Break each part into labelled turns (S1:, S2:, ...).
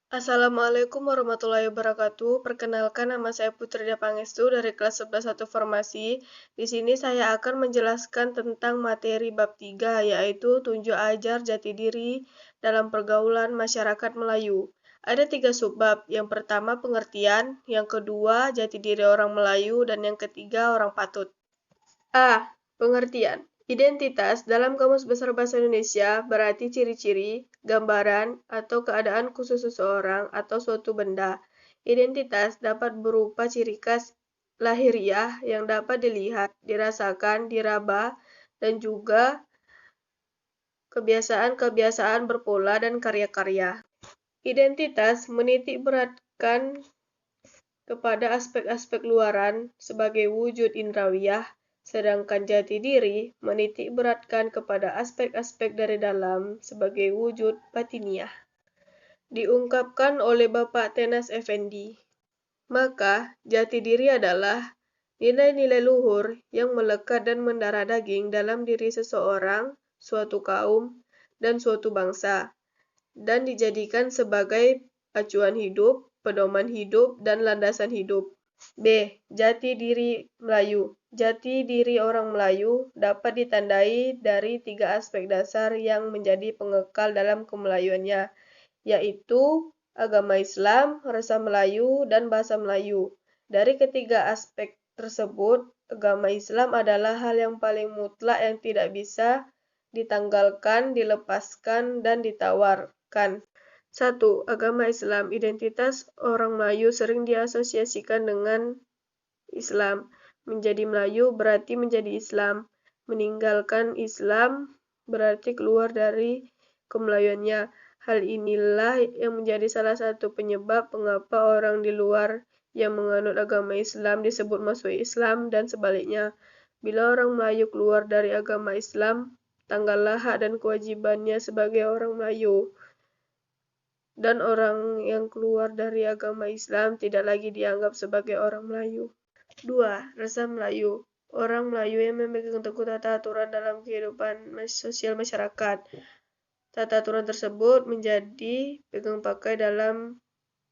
S1: Assalamualaikum warahmatullahi wabarakatuh. Perkenalkan, nama saya Putri Pangestu dari kelas 11 1 Farmasi. Di sini saya akan menjelaskan tentang materi bab 3, yaitu tunjuk ajar jati diri dalam pergaulan masyarakat Melayu. Ada 3 subbab. Yang pertama pengertian, yang kedua jati diri orang Melayu, dan yang ketiga orang patut. A. Pengertian. Identitas dalam Kamus Besar Bahasa Indonesia berarti ciri-ciri, gambaran, atau keadaan khusus seseorang atau suatu benda. Identitas dapat berupa ciri khas lahiriah yang dapat dilihat, dirasakan, diraba, dan juga kebiasaan-kebiasaan berpola dan karya-karya. Identitas menitik beratkan kepada aspek-aspek luaran sebagai wujud indrawiyah, sedangkan jati diri menitik beratkan kepada aspek-aspek dari dalam sebagai wujud batiniah. Diungkapkan oleh Bapak Tenas Effendi. Maka, jati diri adalah nilai-nilai luhur yang melekat dan mendarah daging dalam diri seseorang, suatu kaum, dan suatu bangsa, dan dijadikan sebagai acuan hidup, pedoman hidup, dan landasan hidup. B. Jati diri Melayu. Jati diri orang Melayu dapat ditandai dari 3 aspek dasar yang menjadi pengekal dalam kemelayuannya, yaitu agama Islam, rasa Melayu, dan bahasa Melayu. Dari ketiga aspek tersebut, agama Islam adalah hal yang paling mutlak yang tidak bisa ditanggalkan, dilepaskan, dan ditawarkan. 1. Agama Islam. Identitas orang Melayu sering diasosiasikan dengan Islam. Menjadi Melayu berarti menjadi Islam. Meninggalkan Islam berarti keluar dari kemelayuannya. Hal inilah yang menjadi salah satu penyebab mengapa orang di luar yang menganut agama Islam disebut masuk Islam dan sebaliknya. Bila orang Melayu keluar dari agama Islam, tanggallah hak dan kewajibannya sebagai orang Melayu. Dan orang yang keluar dari agama Islam tidak lagi dianggap sebagai orang Melayu. 2. Rasa Melayu. Orang Melayu yang memegang teguh tata aturan dalam kehidupan sosial masyarakat. Tata aturan tersebut menjadi pegang pakai dalam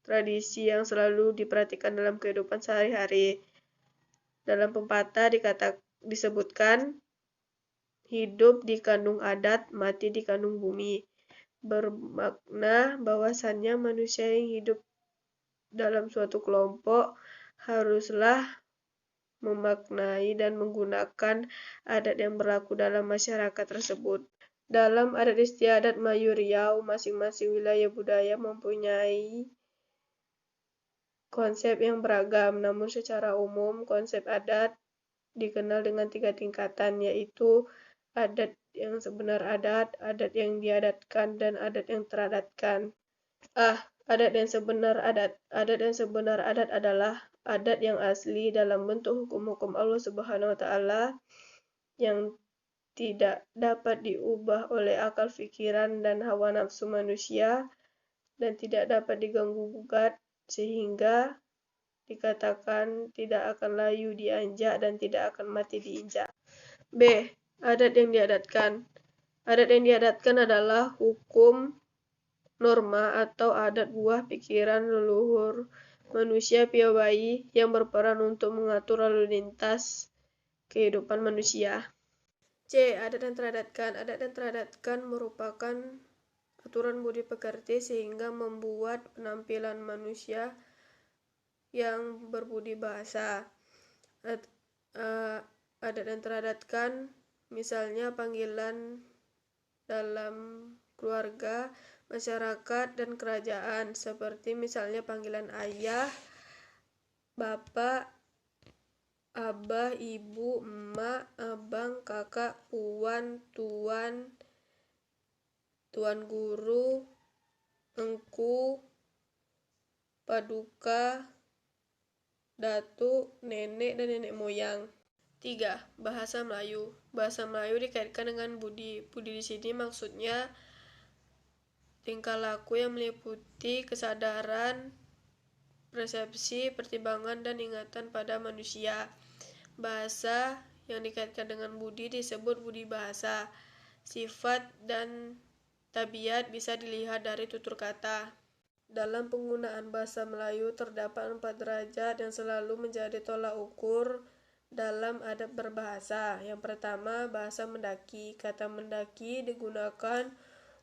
S1: tradisi yang selalu diperhatikan dalam kehidupan sehari-hari. Dalam pepatah disebutkan, hidup dikandung adat, mati dikandung bumi. Bermakna bahwasannya manusia yang hidup dalam suatu kelompok haruslah memaknai dan menggunakan adat yang berlaku dalam masyarakat tersebut. Dalam adat istiadat Melayu Riau, masing-masing wilayah budaya mempunyai konsep yang beragam, namun secara umum konsep adat dikenal dengan 3 tingkatan, yaitu adat yang sebenar adat yang diadatkan, dan adat yang teradatkan. Adat yang sebenar adat. Adat yang sebenar adat adalah adat yang asli dalam bentuk hukum-hukum Allah Subhanahu wa Ta'ala yang tidak dapat diubah oleh akal pikiran dan hawa nafsu manusia dan tidak dapat diganggu-gugat sehingga dikatakan tidak akan layu dianjak dan tidak akan mati diinjak. B. Adat yang diadatkan. Adat yang diadatkan adalah hukum, norma, atau adat buah pikiran leluhur manusia piawai yang berperan untuk mengatur lalu lintas kehidupan manusia. C. Adat yang teradatkan. Adat yang teradatkan merupakan aturan budi pekerti sehingga membuat penampilan manusia yang berbudi bahasa. Adat yang teradatkan misalnya panggilan dalam keluarga, masyarakat, dan kerajaan, seperti misalnya panggilan ayah, bapak, abah, ibu, emak, abang, kakak, puan, tuan, tuan guru, engku, paduka, datuk, nenek, dan nenek moyang. 3. Bahasa Melayu. Bahasa Melayu dikaitkan dengan budi. Budi di sini maksudnya tingkah laku yang meliputi kesadaran, persepsi, pertimbangan, dan ingatan pada manusia. Bahasa yang dikaitkan dengan budi disebut budi bahasa. Sifat dan tabiat bisa dilihat dari tutur kata. Dalam penggunaan bahasa Melayu terdapat 4 derajat yang selalu menjadi tolak ukur dalam adab berbahasa. Yang pertama, bahasa mendaki. Kata mendaki digunakan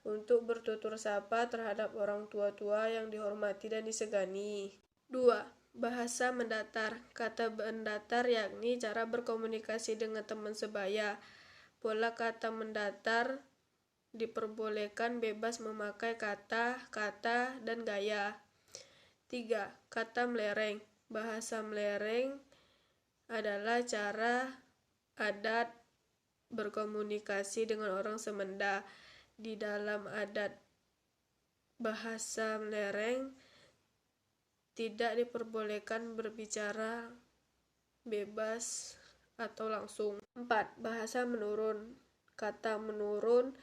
S1: untuk bertutur sapa terhadap orang tua-tua yang dihormati dan disegani. 2. Bahasa mendatar. Kata mendatar yakni cara berkomunikasi dengan teman sebaya. Pola kata mendatar diperbolehkan bebas memakai kata, dan gaya. 3. Kata melereng. Bahasa melereng adalah cara adat berkomunikasi dengan orang semenda. Di dalam adat bahasa melereng tidak diperbolehkan berbicara bebas atau langsung. 4. Bahasa menurun. Kata menurun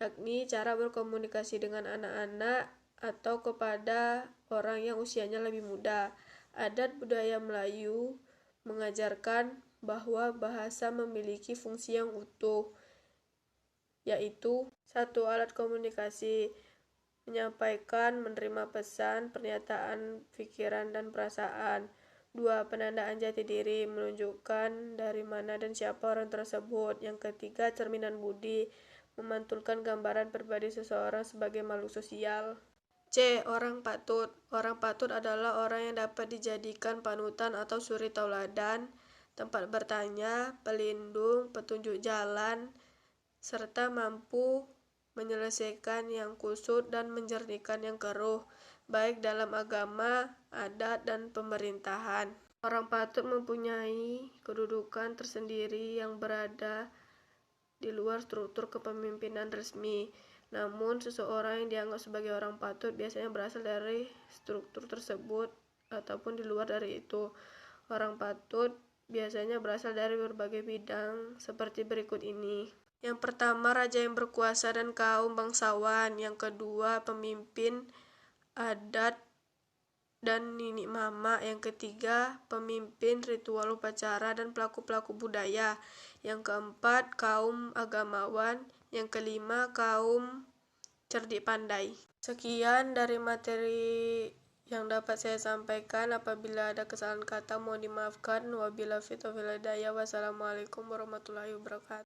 S1: yakni cara berkomunikasi dengan anak-anak atau kepada orang yang usianya lebih muda. Adat budaya Melayu mengajarkan bahwa bahasa memiliki fungsi yang utuh, yaitu 1. Alat komunikasi, menyampaikan, menerima pesan, pernyataan, pikiran, dan perasaan. 2. Penandaan jati diri, menunjukkan dari mana dan siapa orang tersebut. Yang ketiga, cerminan budi, memantulkan gambaran pribadi seseorang sebagai makhluk sosial. C. Orang patut. Orang patut adalah orang yang dapat dijadikan panutan atau suri tauladan, tempat bertanya, pelindung, petunjuk jalan, serta mampu menyelesaikan yang kusut dan menjernihkan yang keruh, baik dalam agama, adat, dan pemerintahan. Orang patut mempunyai kedudukan tersendiri yang berada di luar struktur kepemimpinan resmi. Namun, seseorang yang dianggap sebagai orang patut biasanya berasal dari struktur tersebut ataupun di luar dari itu. Orang patut biasanya berasal dari berbagai bidang seperti berikut ini. Yang pertama, raja yang berkuasa dan kaum bangsawan. Yang kedua, pemimpin adat dan nini mama. Yang ketiga, pemimpin ritual upacara dan pelaku-pelaku budaya. Yang keempat, kaum agamawan. Yang kelima, kaum cerdik pandai. Sekian dari materi yang dapat saya sampaikan. Apabila ada kesalahan kata mohon dimaafkan. Wabillahi taufiq wal hidayah. Wassalamualaikum warahmatullahi wabarakatuh.